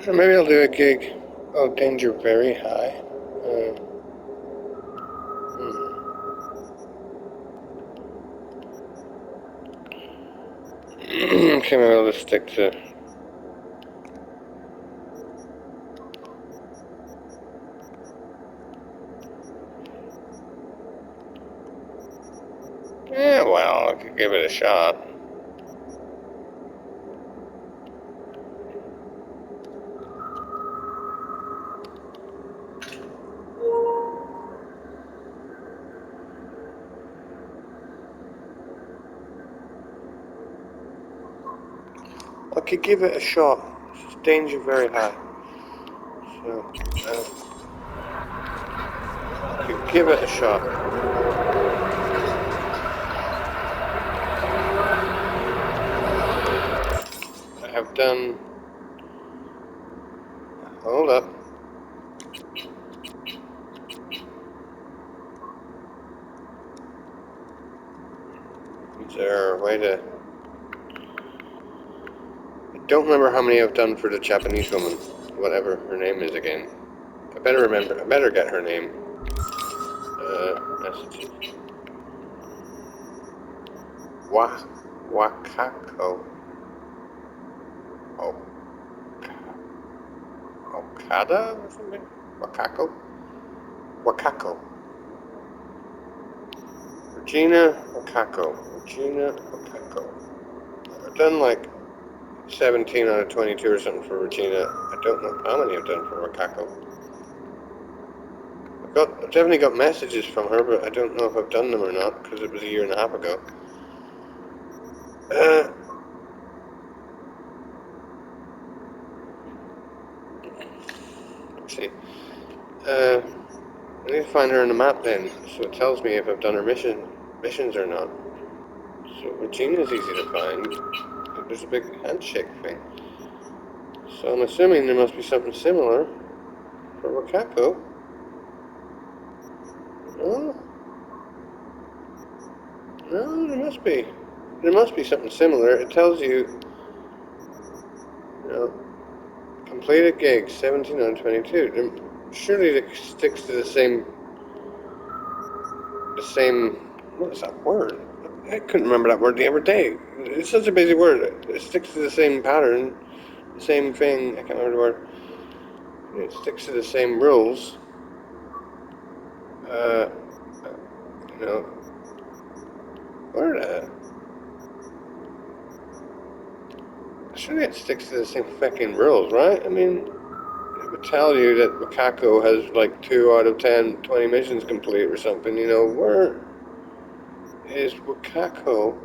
Maybe I'll do a gig. Oh, danger very high. Okay, maybe I'll just stick to... Yeah, well, I could give it a shot. I could give it a shot. It's just danger very high. So, I could give it a shot. done... Hold up. Is there a way to... I don't remember how many I've done for the Japanese woman. Whatever her name is again. I better remember. I better get her name. Messages. Wakako. Okada or something? Wakako? Wakako. Regina Wakako. I've done like 17 out of 22 or something for Regina. I don't know how many I've done for Wakako. I've definitely got messages from her, but I don't know if I've done them or not, because it was a year and a half ago. Let's see. I need to find her on the map then, so it tells me if I've done her missions or not. So Regina's easy to find. There's a big handshake thing. So I'm assuming there must be something similar for Wakako. Oh. No, there must be. There must be something similar. It tells you, completed gigs, 17 on 22. Surely it sticks to the same, what is that word? I couldn't remember that word the other day. It's such a basic word. It sticks to the same pattern, the same thing. I can't remember the word. It sticks to the same rules. Where surely it sticks to the same fucking rules, right? I mean, it would tell you that Wakako has like 2 out of 10, 20 missions complete or something, where is Wakako?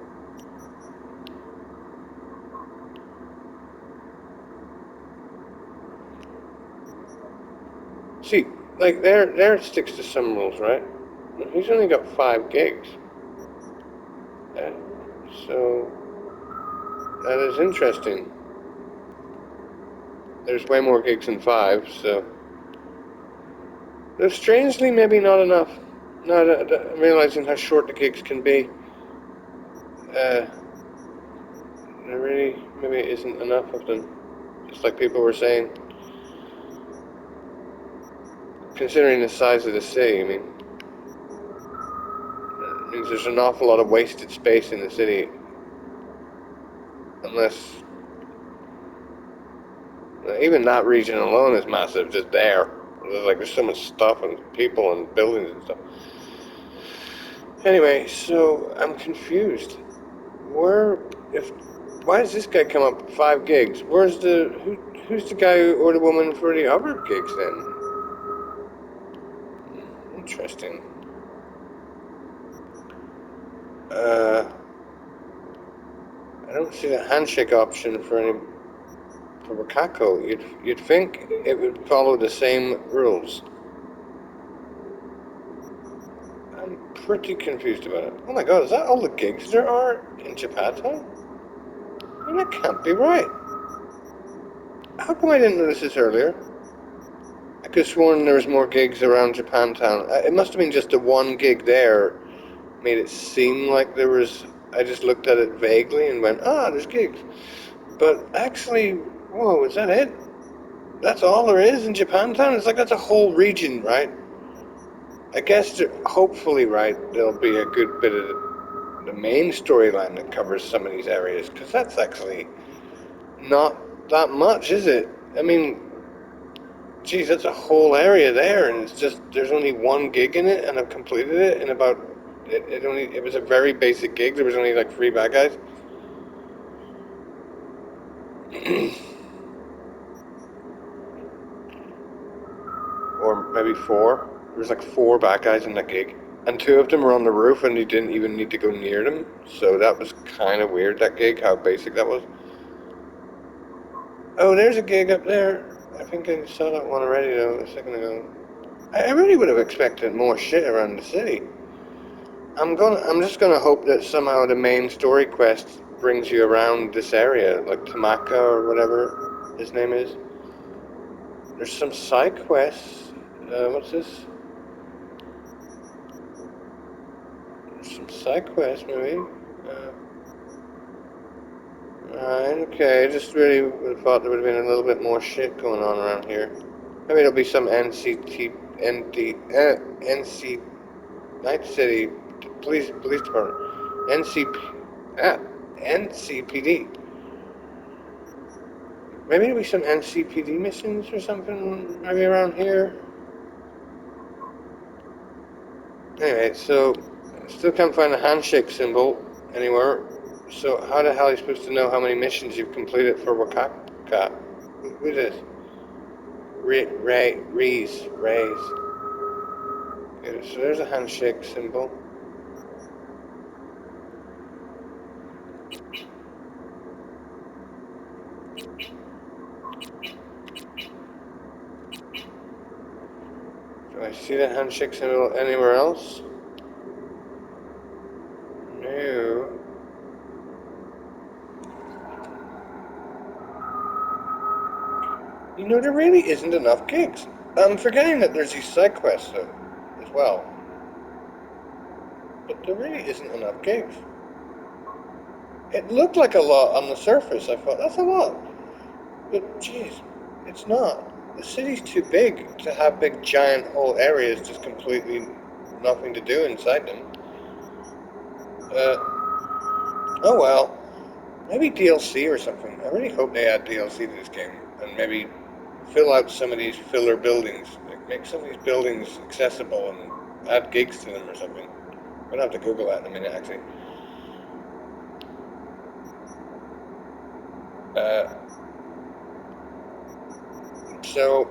See, like there it sticks to some rules, right? He's only got 5 gigs. So that is interesting. There's way more gigs than 5, so there's strangely maybe not enough. Not realizing how short the gigs can be. There really maybe isn't enough of them. Just like people were saying. Considering the size of the city, I mean, it means there's an awful lot of wasted space in the city. Unless even that region alone is massive, just there. There's so much stuff and people and buildings and stuff. Anyway, so I'm confused. Why does this guy come up with 5 gigs? Who's the guy or the woman for the other gigs then? Interesting. I don't see the handshake option for Wakako. You'd think it would follow the same rules. I'm pretty confused about it. Oh my god, is that all the gigs there are in Japan? I mean, that can't be right. How come I didn't notice this earlier? I could have sworn there was more gigs around Japantown. It must have been just the one gig there made it seem like there was... I just looked at it vaguely and went, there's gigs. But actually, whoa, is that it? That's all there is in Japantown? It's like that's a whole region, right? I guess, hopefully, right, there'll be a good bit of the main storyline that covers some of these areas, because that's actually not that much, is it? I mean, geez, that's a whole area there, and it's just, there's only 1 gig in it, and I've completed it in about, it was a very basic gig, there was only like 3 bad guys. Or maybe 4. There was like 4 bad guys in that gig. And 2 of them were on the roof and you didn't even need to go near them. So that was kind of weird, that gig, how basic that was. Oh, there's a gig up there. I think I saw that one already though, a second ago. I really would have expected more shit around the city. I'm just gonna hope that somehow the main story quest brings you around this area, like Tamaka or whatever his name is. There's some side quests. What's this? There's some side quests, maybe. Alright, okay. I just really would have thought there would have been a little bit more shit going on around here. Maybe there'll be some NC Night City Police Department. NCPD. Maybe there'll be some NCPD missions or something maybe around here. Anyway, so I still can't find a handshake symbol anywhere. So how the hell are you supposed to know how many missions you've completed for Wakako? Who is this? Rays. Okay, so there's a handshake symbol. Do I see the handshake symbol anywhere else? No. You know, there really isn't enough gigs. I'm forgetting that there's these side quests as well. But there really isn't enough gigs. It looked like a lot on the surface. I thought, that's a lot. But, jeez, it's not. The city's too big to have big, giant whole areas just completely nothing to do inside them. Oh well. Maybe DLC or something. I really hope they add DLC to this game. And maybe fill out some of these filler buildings. Like make some of these buildings accessible and add gigs to them or something. I'm gonna have to Google that in a minute, actually. So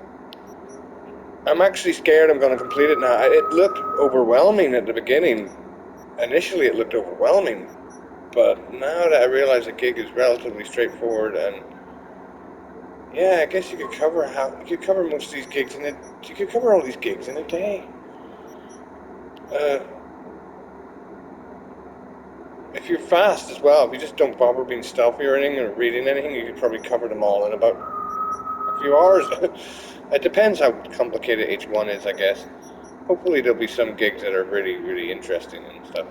I'm actually scared I'm going to complete it now. It looked overwhelming at the beginning. Initially, it looked overwhelming, but now that I realize the gig is relatively straightforward, and yeah, I guess you could cover most of these gigs in you could cover all these gigs in a day. If you're fast as well, if you just don't bother being stealthy or anything or reading anything, you could probably cover them all in about a few hours. It depends how complicated each one is, I guess. Hopefully there'll be some gigs that are really, really interesting and stuff.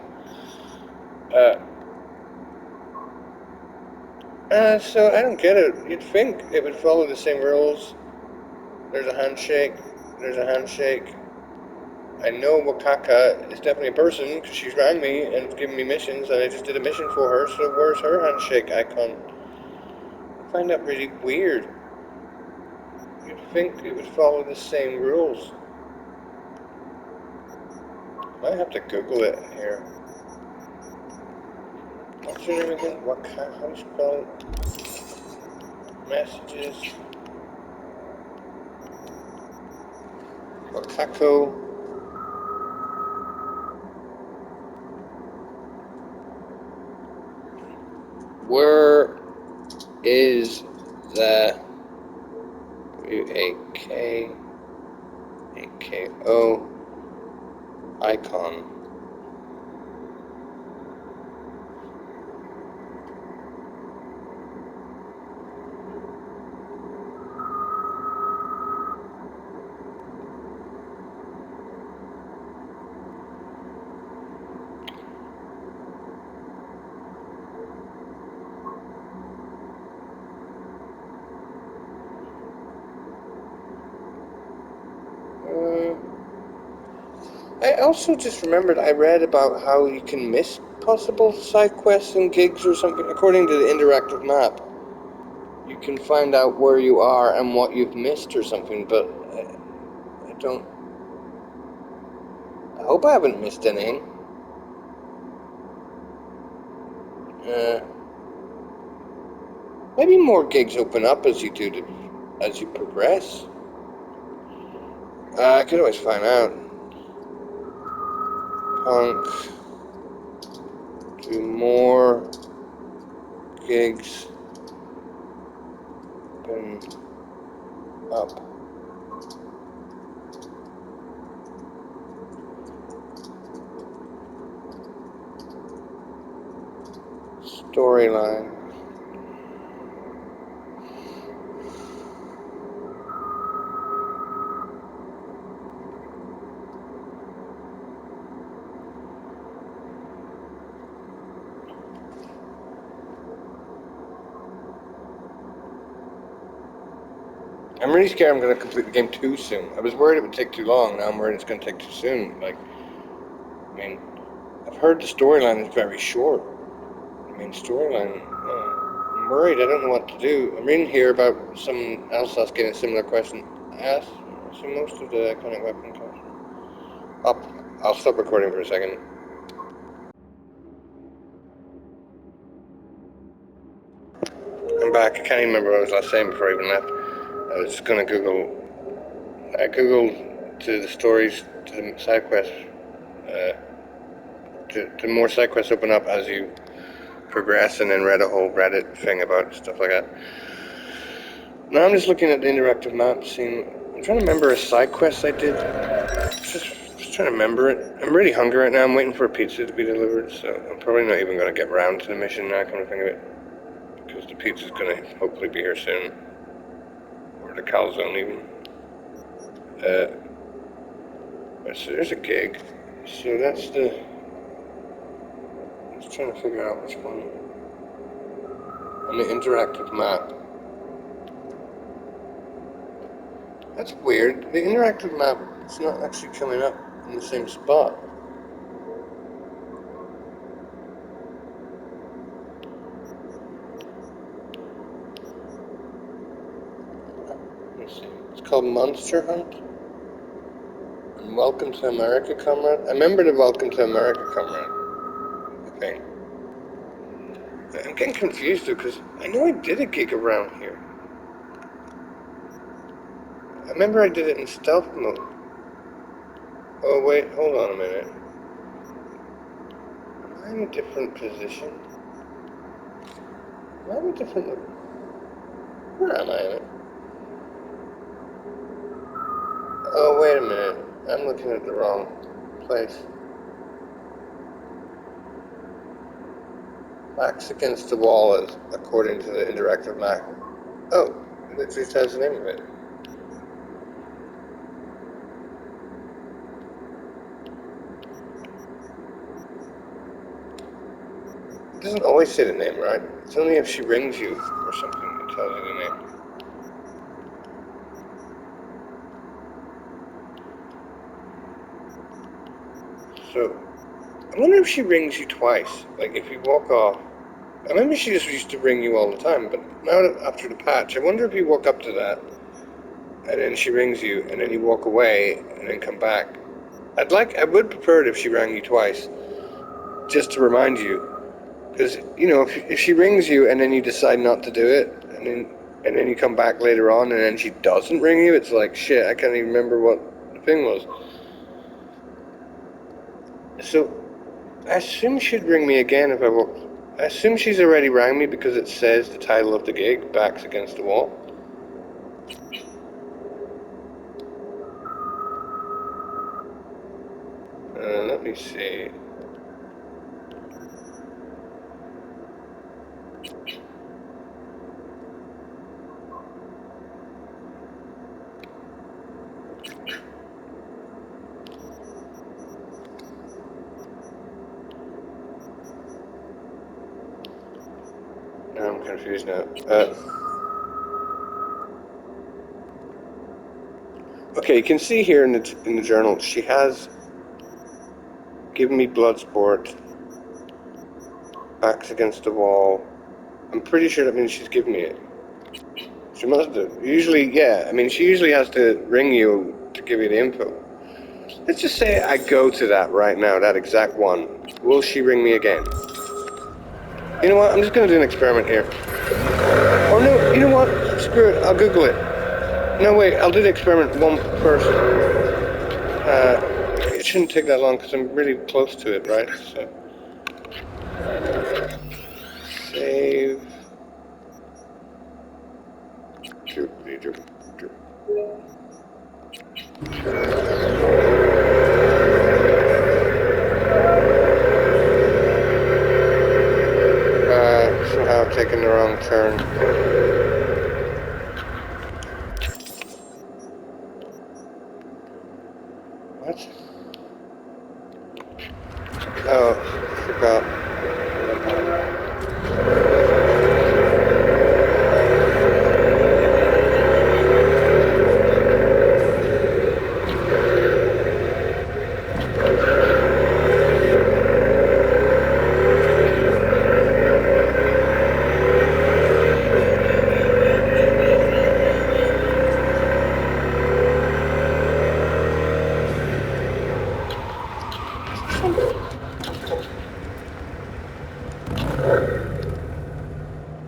So I don't get it. You'd think it would follow the same rules. There's a handshake. There's a handshake. I know Wakaka is definitely a person because she's rang me and given me missions, and I just did a mission for her. So where's her handshake icon? I find that really weird. You'd think it would follow the same rules. I might have to Google it here. What's her name again? Wakako? How do you spell it? Messages. Wakako. Where is the Wakako icon? I also just remembered I read about how you can miss possible side quests and gigs or something. According to the interactive map, you can find out where you are and what you've missed or something, but I don't... I hope I haven't missed anything. Maybe more gigs open up as you progress. I could always find out. Punk. Do more gigs open up. Storyline. I'm really scared I'm going to complete the game too soon. I was worried it would take too long. Now I'm worried it's going to take too soon. Like, I mean, I've heard the storyline is very short. I mean, storyline. I'm worried. I don't know what to do. I'm reading here about someone else asking a similar question. Asked. So most of the iconic weapon comes. I'll stop recording for a second. I'm back. I can't even remember what I was last saying before I even left. I was going to Google. I googled to the stories, to the side quests. To more side quests open up as you progress, and then read a whole Reddit thing about stuff like that. Now I'm just looking at the interactive map, seeing. I'm trying to remember a side quest I did. Just trying to remember it. I'm really hungry right now. I'm waiting for a pizza to be delivered, so I'm probably not even going to get around to the mission now, come to think of it, because the pizza's going to hopefully be here soon, or the calzone even. So there's a gig. So that's the. I'm just trying to figure out which one. On the interactive map. That's weird. The interactive map is not actually coming up in the same spot. Let's see. It's called Monster Hunt. And Welcome to America, Comrade. I remember the Welcome to America, Comrade. I think. I'm getting confused though, because I know I did a gig around here. I remember I did it in stealth mode. Oh wait, hold on a minute. Am I in a different position? Am I in a different... Where am I in it? Oh wait a minute. I'm looking at the wrong place. Backs against the wall, is according to the interactive map. Oh, it literally says the name of it. It doesn't always say the name, right? It's only if she rings you or something that tells you the name. So, I wonder if she rings you twice. Like, if you walk off. I remember she just used to ring you all the time, but now that after the patch, I wonder if you walk up to that, and then she rings you, and then you walk away, and then come back. I would prefer it if she rang you twice, just to remind you. Because, you know, if she rings you and then you decide not to do it, and then you come back later on and then she doesn't ring you, it's like, shit, I can't even remember what the thing was. So, I assume she'd ring me again if I walk. I assume she's already rang me because it says the title of the gig, Backs Against the Wall. Let me see. Now I'm confused now. Okay, you can see here in the journal, she has given me blood sport, backs against the wall. I'm pretty sure that means she's given me it. She must have. Usually, yeah. I mean, she usually has to ring you to give you the info. Let's just say I go to that right now, that exact one. Will she ring me again? You know what? I'm just going to do an experiment here. Oh no, you know what? Screw it. I'll Google it. No, wait. I'll do the experiment one first. It shouldn't take that long because I'm really close to it, right? So. Save. taking the wrong turn. What? Oh, forgot.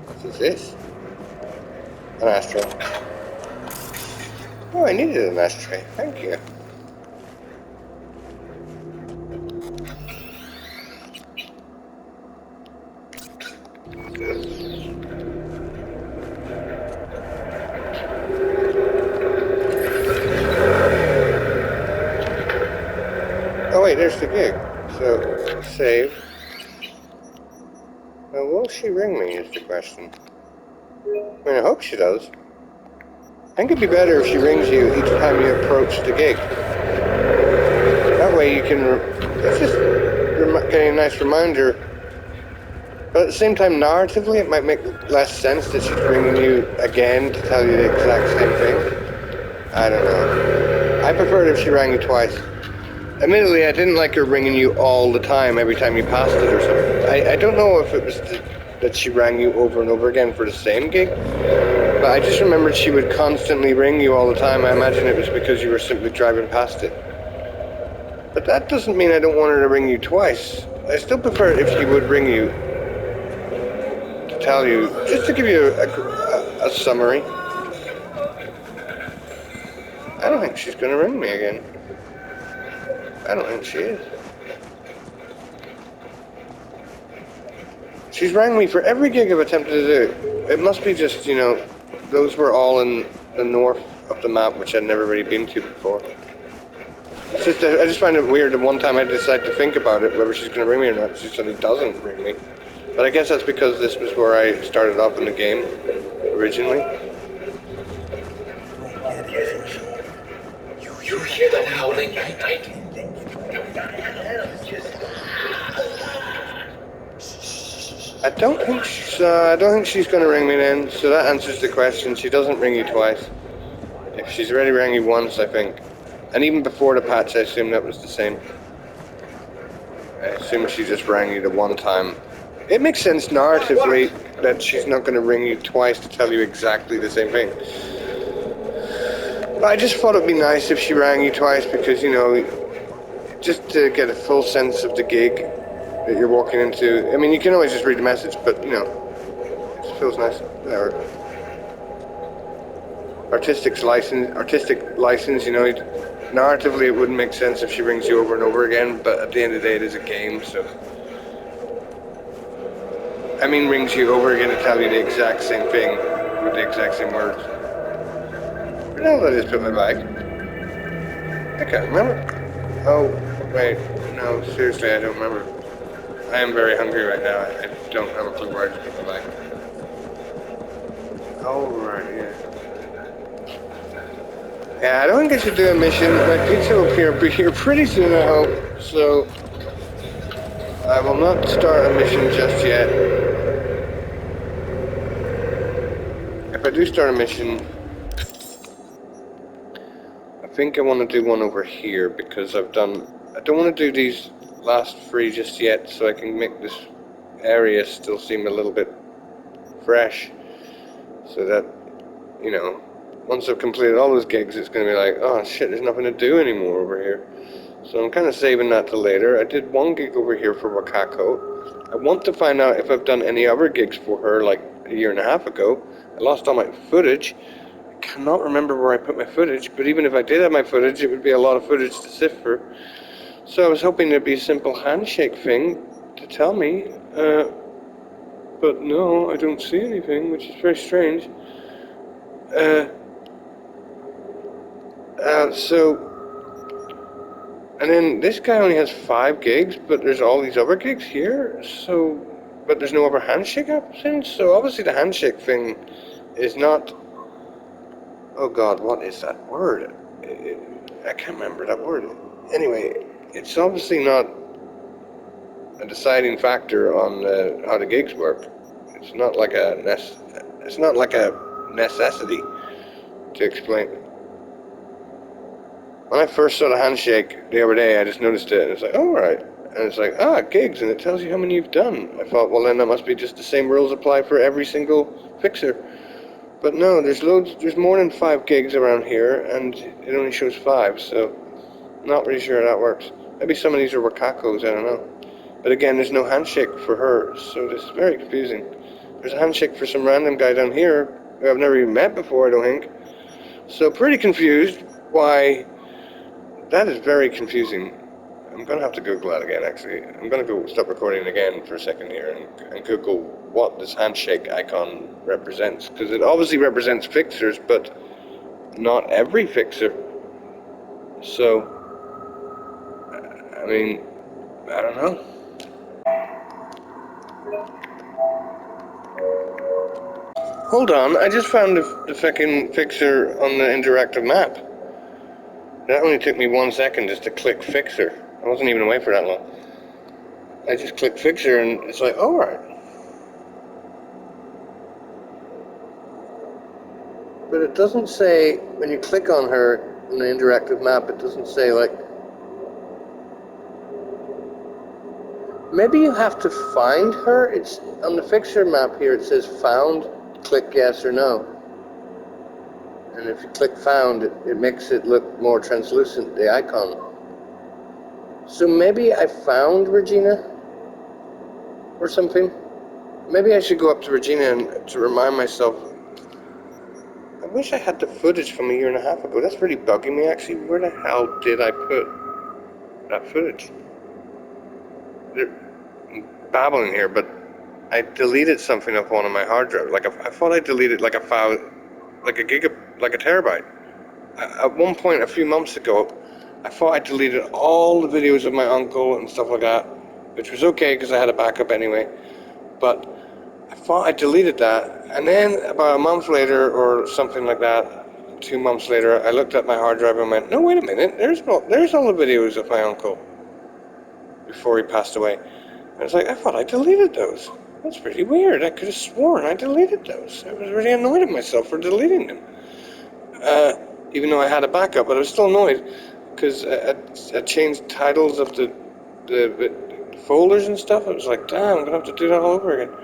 What is this? An ashtray. Oh, I needed an ashtray. Thank you. Oh wait, there's the gig. So, save. Now, will she ring me is the question. I mean, I hope she does. I think it'd be better if she rings you each time you approach the gig. That way you can... It's just getting a nice reminder. But at the same time, narratively, it might make less sense that she's ringing you again to tell you the exact same thing. I don't know. I preferred if she rang you twice. Admittedly, I didn't like her ringing you all the time, every time you passed it or something. I don't know if it was that she rang you over and over again for the same gig, but I just remembered she would constantly ring you all the time. I imagine it was because you were simply driving past it. But that doesn't mean I don't want her to ring you twice. I still prefer it if she would ring you to tell you, just to give you a summary. I don't think she's going to ring me again. I don't think she is. She's rang me for every gig I've attempted to do. It must be just, you know, those were all in the north of the map, which I'd never really been to before. It's just, I just find it weird that one time I decide to think about it, whether she's going to ring me or not, she suddenly doesn't ring me. But I guess that's because this was where I started off in the game, originally. You hear that howling at night? I don't think she's going to ring me then, so that answers the question. She doesn't ring you twice. If she's already rang you once, I think. And even before the patch, I assume that was the same. I assume she just rang you the one time. It makes sense narratively that she's not going to ring you twice to tell you exactly the same thing. But I just thought it'd be nice if she rang you twice because, you know, just to get a full sense of the gig that you're walking into. I mean, you can always just read the message, but, you know, it just feels nice. Artistic license, you know, narratively it wouldn't make sense if she rings you over and over again, but at the end of the day it is a game, so... I mean rings you over again to tell you the exact same thing, with the exact same words. Where the hell did I just put my bag? I can't remember. Oh, wait, no, seriously, I don't remember. I am very hungry right now, I don't have a clue where I just put my bag. Oh, right, yeah. Yeah, I don't think I should do a mission. My pizza will be here pretty soon, I hope. So, I will not start a mission just yet. If I do start a mission, I think I want to do one over here because I don't want to do these last three just yet so I can make this area still seem a little bit fresh. So that, you know, once I've completed all those gigs, it's going to be like, oh shit, there's nothing to do anymore over here. So I'm kind of saving that till later. I did one gig over here for Wakako. I want to find out if I've done any other gigs for her like a year and a half ago. I lost all my footage. I cannot remember where I put my footage, but even if I did have my footage, it would be a lot of footage to sift through. So I was hoping there'd be a simple handshake thing to tell me. But no, I don't see anything, which is very strange. And then this guy only has 5 gigs, but there's all these other gigs here, so but there's no other handshake option, so obviously the handshake thing is not... Oh god, what is that word? I can't remember that word. Anyway, it's obviously not a deciding factor on how the gigs work. It's not like a necessity to explain. When I first saw the handshake the other day, I just noticed it, and it's like, oh, right. And it's like, gigs, and it tells you how many you've done. I thought, well, then that must be just the same rules apply for every single fixer. But no, there's more than 5 gigs around here, and it only shows 5, so not really sure how that works. Maybe some of these are Wakakos, I don't know. But again, there's no handshake for her, so this is very confusing. There's a handshake for some random guy down here, who I've never even met before, I don't think. So pretty confused why... That is very confusing. I'm going to have to Google that again, actually. I'm going to go stop recording again for a second here and Google what this handshake icon represents. Because it obviously represents fixers, but not every fixer. So, I mean, I don't know. Hold on, I just found the fucking fixer on the interactive map. That only took me 1 second just to click fixer. I wasn't even away for that long. I just clicked fixer and it's like, oh, right. But it doesn't say, when you click on her in the interactive map, it doesn't say like... Maybe you have to find her. It's on the fixer map here, it says found, click yes or no. And if you click found, it makes it look more translucent, the icon. So maybe I found Regina or something. Maybe I should go up to Regina and to remind myself. I wish I had the footage from 1.5 years ago. That's really bugging me, actually. Where the hell did I put that footage? I'm babbling here, but I deleted something off one of my hard drives. I thought I deleted like a file, like a terabyte. At one point, a few months ago, I thought I deleted all the videos of my uncle and stuff like that, which was okay because I had a backup anyway. But I thought I deleted that, and then about a month later or something like that, 2 months later, I looked at my hard drive and went, no, wait a minute, there's all the videos of my uncle before he passed away. And I was like, I thought I deleted those. That's pretty weird. I could have sworn I deleted those. I was really annoyed at myself for deleting them. Even though I had a backup, but I was still annoyed because I changed titles of the folders and stuff. I was like, damn, I'm going to have to do that all over again.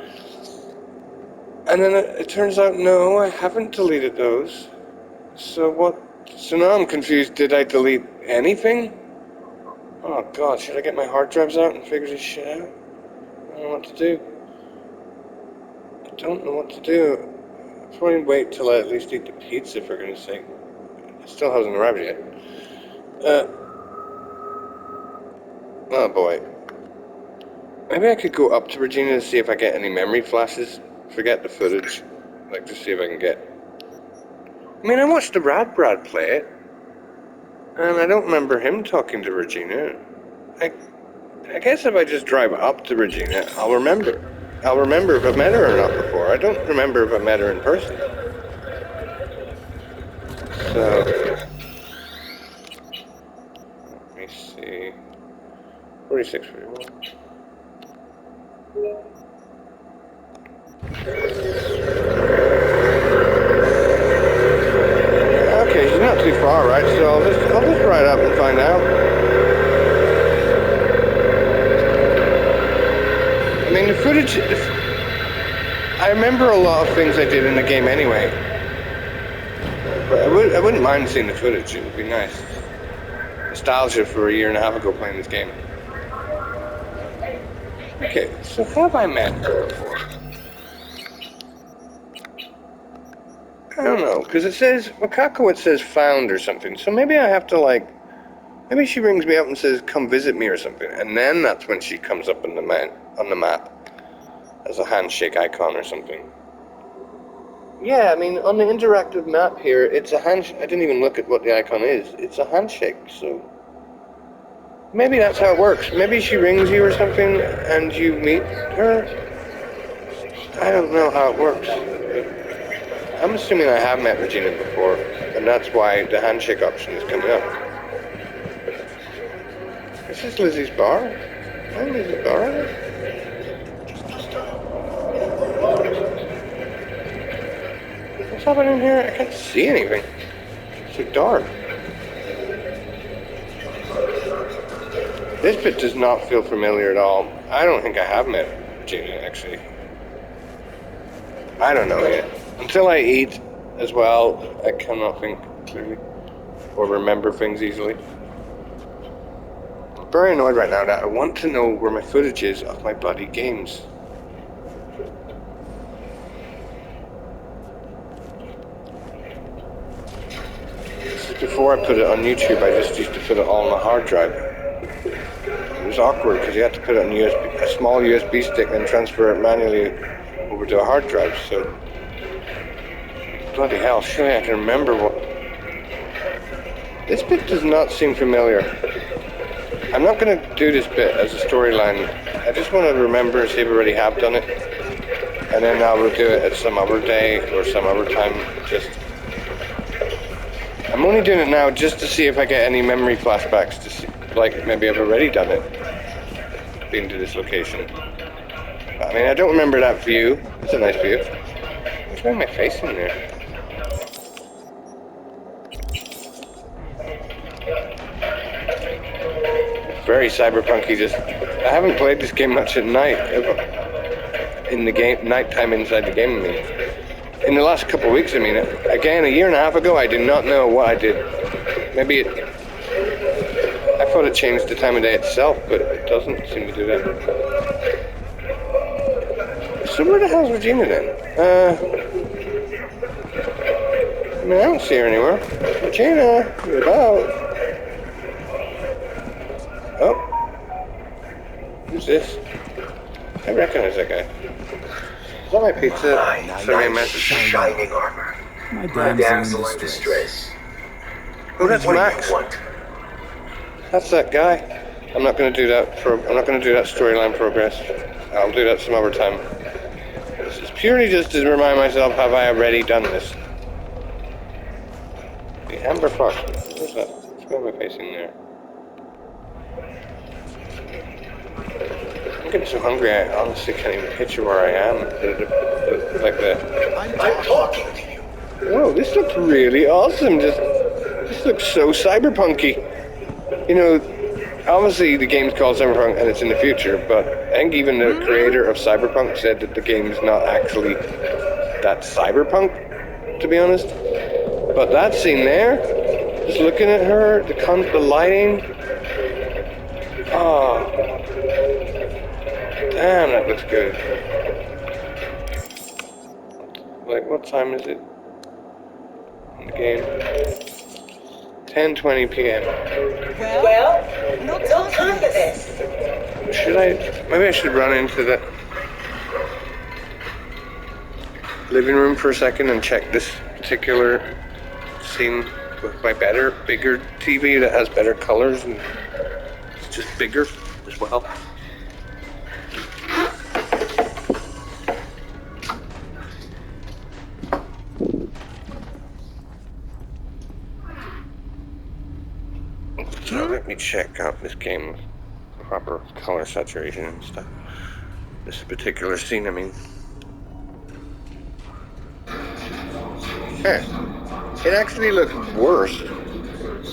And then it turns out, no, I haven't deleted those. So what? So now I'm confused. Did I delete anything? Oh god, should I get my hard drives out and figure this shit out? I don't know what to do. I don't know what to do. I'll probably wait till I at least eat the pizza, for goodness sake. It still hasn't arrived yet. Oh boy. Maybe I could go up to Regina to see if I get any memory flashes. Forget the footage. Like, just see if I can get... I mean, I watched the Rad Brad play it. And I don't remember him talking to Regina. I guess if I just drive up to Regina, I'll remember. I'll remember if I've met her or not before. I don't remember if I've met her in person. So... Let me see... 46, 41... Okay, she's not too far, right? So I'll just ride up and find out. I mean, the footage... I remember a lot of things I did in the game anyway. But I wouldn't mind seeing the footage. It would be nice. Nostalgia for 1.5 years ago playing this game. Okay, so have I met her before? I don't know, because it says, Wakako, it says found or something, so maybe I have to, like, maybe she rings me up and says, come visit me or something, and then that's when she comes up on the map as a handshake icon or something. Yeah, I mean, on the interactive map here, it's a handshake. I didn't even look at what the icon is. It's a handshake, so maybe that's how it works. Maybe she rings you or something, and you meet her. I don't know how it works. I'm assuming I have met Regina before, and that's why the handshake option is coming up. This is Lizzie's bar? Why Lizzie's bar? What's happening here? I can't see anything. It's so dark. This bit does not feel familiar at all. I don't think I have met Regina, actually. I don't know yet. Until I eat as well, I cannot think clearly or remember things easily. I'm very annoyed right now that I want to know where my footage is of my bloody games. This is before I put it on YouTube. I just used to put it all on a hard drive. It was awkward because you had to put it on a small USB stick and transfer it manually over to a hard drive. So, bloody hell, surely I can remember what. This bit does not seem familiar. I'm not going to do this bit as a storyline. I just want to remember and see if I already have done it. And then I will do it at some other day or some other time. I'm only doing it now just to see if I get any memory flashbacks to see, like maybe I've already done it. Been to this location. I mean, I don't remember that view. It's a nice view. Why am I facing there? Very cyberpunky. I haven't played this game much at night. In the game, nighttime inside the game. I mean, in the last couple of weeks. I mean, again, a year and a half ago, I did not know what I did. Maybe I thought it changed the time of day itself, but it doesn't seem to do that. So where the hell's Regina then? I mean, I don't see her anywhere. Regina, you're about. Oh. Who's this? I recognize that guy. Is that my pizza? Sorry, shining armor. My damsel in distress. Oh, that's Max. That's that guy. I'm not going to do that storyline progress. I'll do that some other time. This is purely just to remind myself, have I already done this? The Amber Fox. What's that? Where am I facing there? I'm getting so hungry, I honestly can't even picture where I am. I'm talking to you. Whoa, this looks really awesome. This looks so cyberpunky. You know, obviously the game's called Cyberpunk and it's in the future, but I think even the creator of Cyberpunk said that the game's not actually that cyberpunk, to be honest. But that scene there, just looking at her, the lighting, oh, damn, that looks good. Like, what time is it in the game? 10:20 p.m. Well, no time for this. Maybe I should run into the living room for a second and check this particular scene with my bigger TV that has better colors and it's just bigger as well. So let me check out this game with proper color saturation and stuff. This particular scene, I mean. It actually looks worse.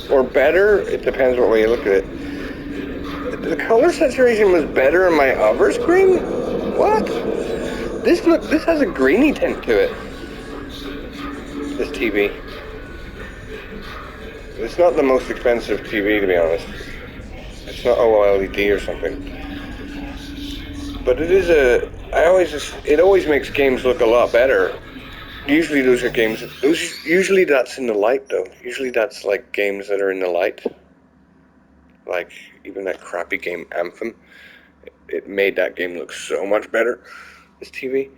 Or better, it depends what way you look at it. The color saturation was better on my other screen? What? This has a greeny tint to it. This TV. It's not the most expensive TV, to be honest. It's not OLED or something. But it is it always makes games look a lot better. Usually those are games, usually that's in the light though. Usually that's like games that are in the light. Like even that crappy game Anthem. It made that game look so much better. This TV.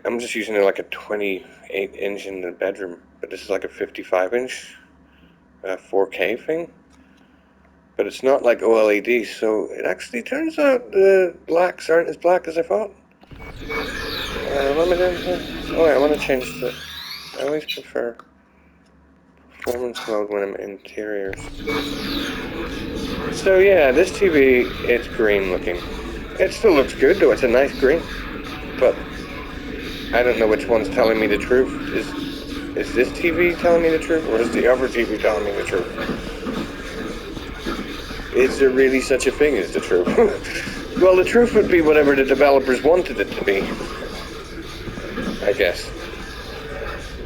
I'm just using it like a 28 inch in the bedroom. But this is like a 55 inch 4K thing. But it's not like OLED, so it actually turns out the blacks aren't as black as I thought. What am I doing here? Oh, yeah, I want to change the... I always prefer performance mode when I'm in interiors. So yeah, this TV, it's green looking. It still looks good though, it's a nice green. But I don't know which one's telling me the truth. Is this TV telling me the truth, or is the other TV telling me the truth? Is there really such a thing as the truth? Well, the truth would be whatever the developers wanted it to be, I guess.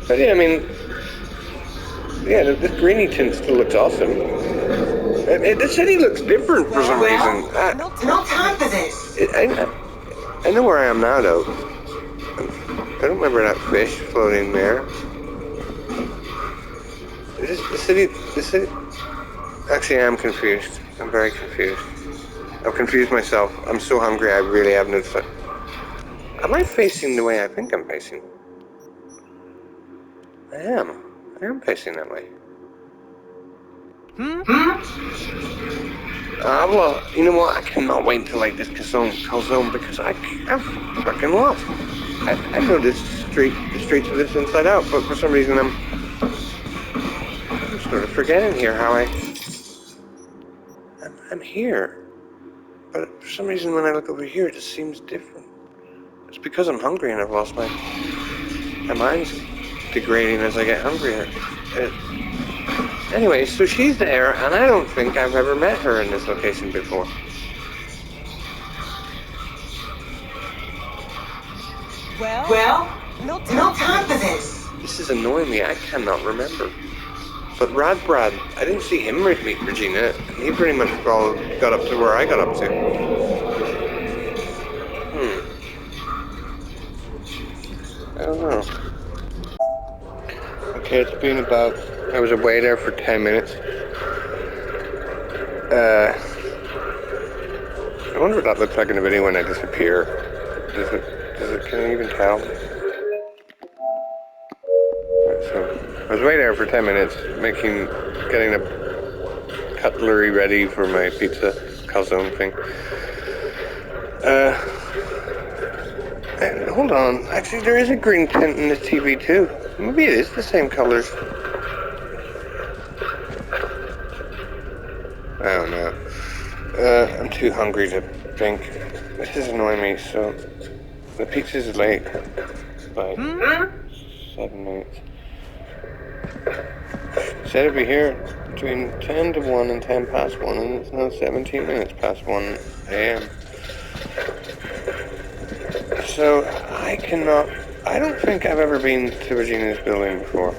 But yeah, I mean, yeah, this greeny tint still looks awesome. The city looks different for some reason. No time for this. I know where I am now, though. I don't remember that fish floating there. Is this the city? The city? Actually, I'm confused. I'm very confused. I've confused myself. I'm so hungry, I really have no... Am I facing the way I think I'm facing? I am. I am facing that way. Well, you know what? I cannot wait to like this calzone because I'm fucking lost. I know the streets of this inside out, but for some reason I'm sort of forgetting here how I'm here. But for some reason when I look over here, it just seems different. It's because I'm hungry and I've lost my mind's degrading as I get hungrier. Anyway, so she's there, and I don't think I've ever met her in this location before. Well, no time for this. This is annoying me. I cannot remember. But Brad, I didn't see him meet Regina. He pretty much got up to where I got up to. I don't know. Okay, it's been about... I was away there for 10 minutes. I wonder what that looks like in the video when I disappear. Can I even tell? So, I was away there for 10 minutes, getting the cutlery ready for my pizza calzone thing. And hold on, actually there is a green tint in this TV too. Maybe it is the same colors. I don't know. I'm too hungry to think. This is annoying me, so the pizza's late by 7 minutes. Said it'd be here between 10 to 1 and 10 past 1, and it's now 17 minutes past 1 a.m. So I don't think I've ever been to Regina's building before.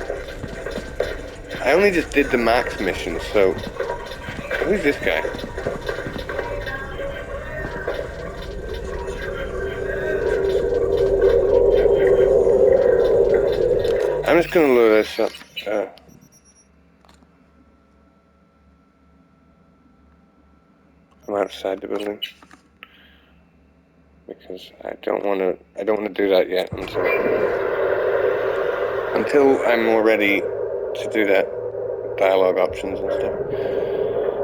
I only just did the Max mission, so who's this guy? I'm just gonna load this up. I'm outside the building because I don't want to do that yet until I'm more ready to do that dialogue options and stuff.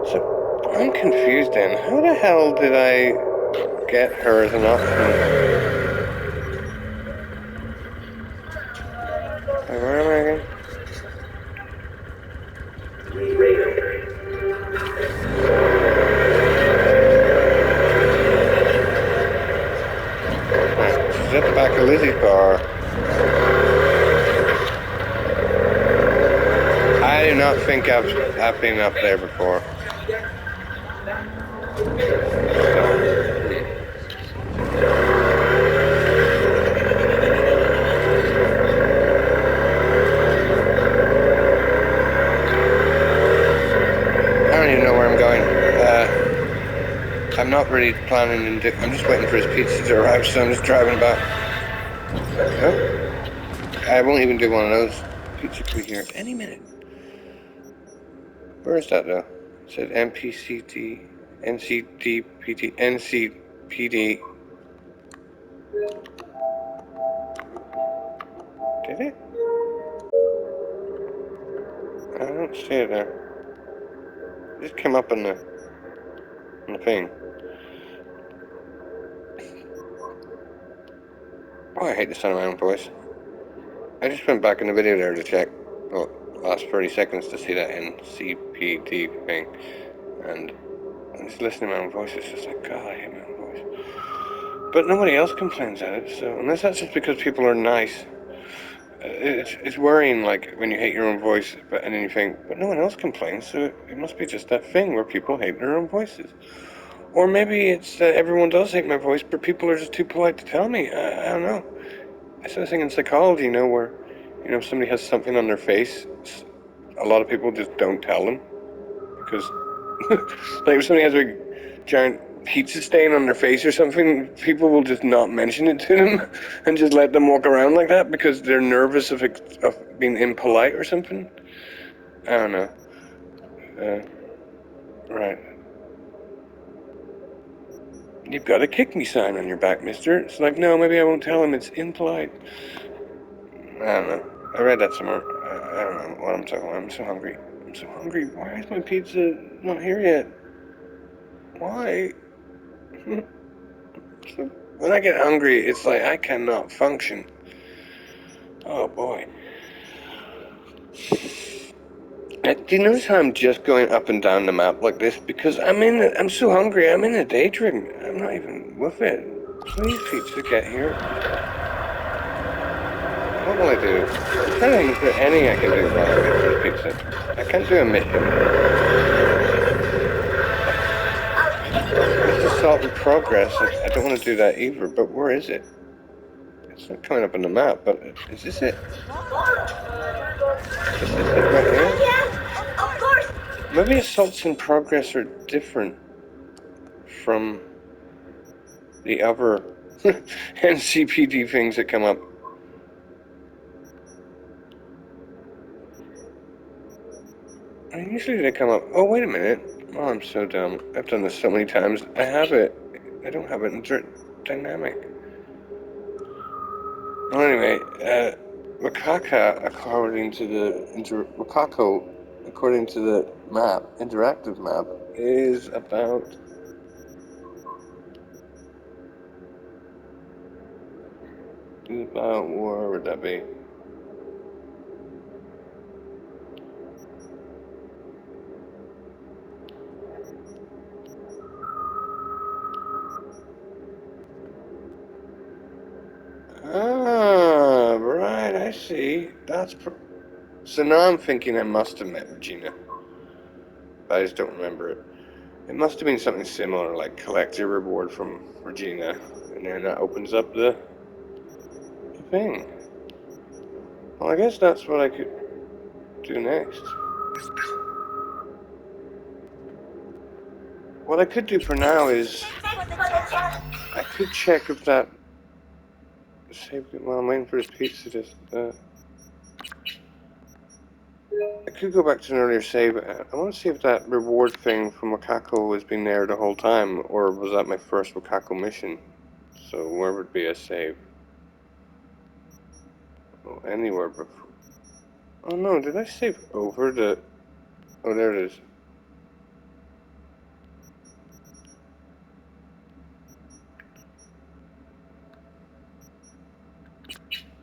So I'm confused then. How the hell did I get her as an option? Where am I again? She's at the back of Lizzie's bar. I do not think I've been up there before. I don't even know where I'm going. I'm not really planning on I'm just waiting for his pizza to arrive, so I'm just driving back. Oh, I won't even do one of those. Pizza could be here any minute. Where is that though? It said NPCT, NCDPT, NCPD. Did it? I don't see it there. It just came up on the thing. Oh, I hate the sound of my own voice. I just went back in the video there to check the last 30 seconds to see that NCPD thing, and I'm just listening to my own voice. It's just like, God, I hate my own voice. But nobody else complains at it, so unless that's just because people are nice. It's worrying, like, when you hate your own voice, and then you think, but no one else complains, so it must be just that thing where people hate their own voices. Or maybe it's that everyone does hate my voice, but people are just too polite to tell me. I don't know. I saw this thing in psychology, where, if somebody has something on their face, a lot of people just don't tell them. Because, like, if somebody has a giant pizza stain on their face or something, people will just not mention it to them and just let them walk around like that because they're nervous of being impolite or something. I don't know. Right. You've got a kick me sign on your back, mister. It's like, no, maybe I won't tell him. It's impolite. I don't know. I read that somewhere. I don't know what I'm talking about. I'm so hungry. Why is my pizza not here yet? Why? When I get hungry, it's like I cannot function. Oh boy. Do you notice how I'm just going up and down the map like this? Because I'm so hungry, I'm in a daydream. I'm not even with it. Please, pizza, get here. What will I do? I'm trying to think if there's anything I can do while I wait for the pizza. I can't do a mission. It's assault in progress. I don't want to do that either, but where is it? It's not coming up on the map, but is this it? Is this it right here? Yes, of course. Maybe assaults in progress are different from the other NCPD things that come up. And usually they come up, oh, wait a minute. Oh, I'm so dumb. I've done this so many times. I have it. I don't have it in dynamic. Well, anyway, Wakako, according to the map, interactive map, is about where would that be? Ah, right, I see. So now I'm thinking I must have met Regina, but I just don't remember it. It must have been something similar, like collect your reward from Regina, and then that opens up the thing. Well, I guess that's what I could do next. What I could do for now is I could check if that save. Well, I'm waiting for this pizza to. I could go back to an earlier save. I want to see if that reward thing from Wakako has been there the whole time, or was that my first Wakako mission? So where would be a save? Oh, anywhere before. Oh no, did I save over the... Oh, there it is.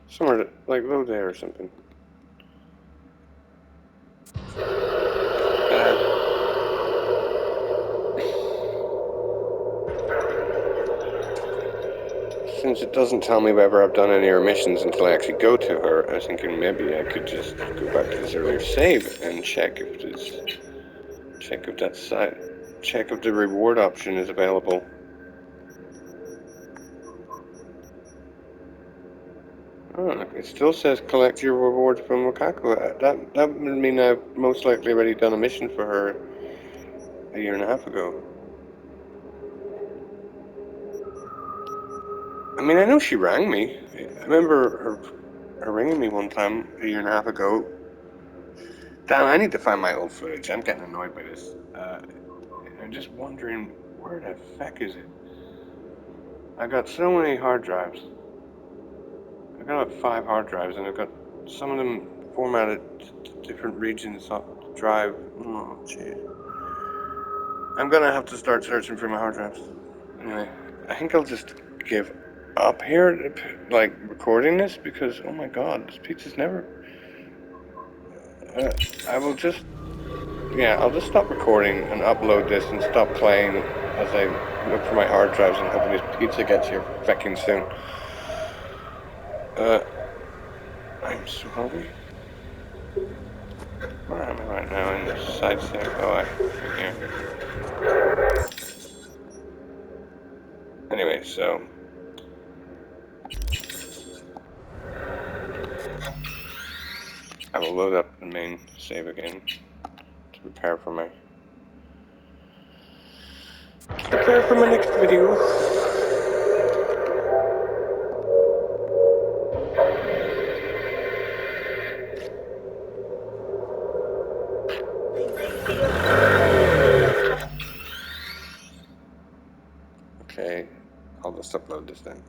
Somewhere, like, low there or something. Since it doesn't tell me whether I've done any of her missions until I actually go to her, I was thinking maybe I could just go back to this earlier save and check if the reward option is available. Oh, it still says collect your reward from Wakako. That would mean I've most likely already done a mission for her a year and a half ago. I mean, I know she rang me. I remember her ringing me one time a year and a half ago. Damn, I need to find my old footage. I'm getting annoyed by this. I'm just wondering, where the feck is it? I got so many hard drives. I've got about 5 hard drives, and I've got some of them formatted to different regions of the drive. Oh, jeez. I'm gonna have to start searching for my hard drives. Anyway, I think I'll just give up here, like, recording this? Because, oh my god, this pizza's never... I will just... Yeah, I'll just stop recording and upload this and stop playing as I look for my hard drives and hoping this pizza gets here fucking soon. I'm so hungry. Where am I right now? In the side stack? Oh, yeah. Anyway, so... I will load up the main save again to prepare for my next video. Okay, I'll just upload this then.